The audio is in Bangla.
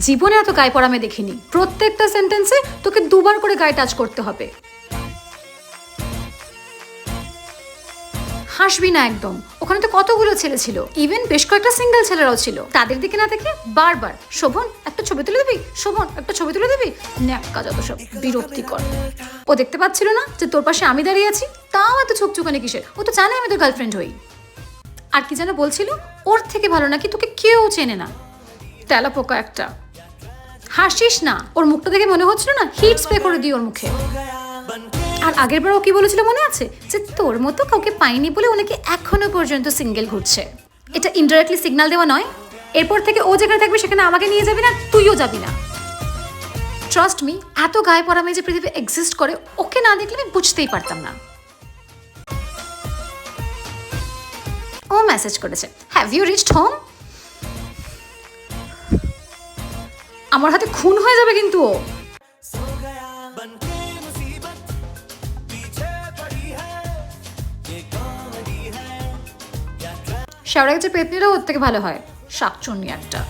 জীবনে এত গায়ে পড়া আমি দেখিনি। প্রত্যেকটা সেন্টেন্সে তোকে দুবার করে গায়ে টাচ করতে হবে। হাসবি না একদম। ওখানে তো কতগুলো ছেলে ছিল, ইভেন বেশ কয়েকটা সিঙ্গেল ছেলেরাও ছিল। তাদের দিকে না দেখে বারবার শোভন একটা ছবি তুলে দিবি, শোভন একটা ছবি তুলে দিবি, ন্যাক্কা যত সব, বিরক্তিকর। ও দেখতে পাচ্ছিল না যে তোর পাশে আমি দাঁড়িয়ে আছি? তাও এত ছোকচুকানি কিসের? ও তো জানে আমি তোর গার্লফ্রেন্ড হই। আর কি যেন বলছিল, ওর থেকে ভালো নাকি তোকে কেউ চেনে না। তেলা পোকা একটা। হাসিস না, ওর মুখটা দেখে মনে হচ্ছিল না হিট স্প্রে করে দিই ওর মুখে। আর আগের বার ও কি বলেছিল মনে আছে, যে তোর মতো কাউকে পাইনি বলে ওনাকে এখনো পর্যন্ত সিঙ্গেল ঘুরছে। এটা ইনডাইরেক্টলি সিগন্যাল দেওয়া নয়? এরপর থেকে ও যেখানে থাকবে সেখানে আমাকে নিয়ে যাবি না, তুইও যাবি না। ট্রাস্ট মি, এত গায়ে পড়া মেয়ে যে পৃথিবী এক্সিস্ট করে ওকে না দেখলে আমি বুঝতেই পারতাম না। ও মেসেজ করেছে, হ্যাভ ইউ রিচড হোম? আমার হাতে খুন হয়ে যাবে কিন্তু ও। শাওরা গাছের পেতনিটাও ওর থেকে ভালো হয়, শাকচুন্নি একটা।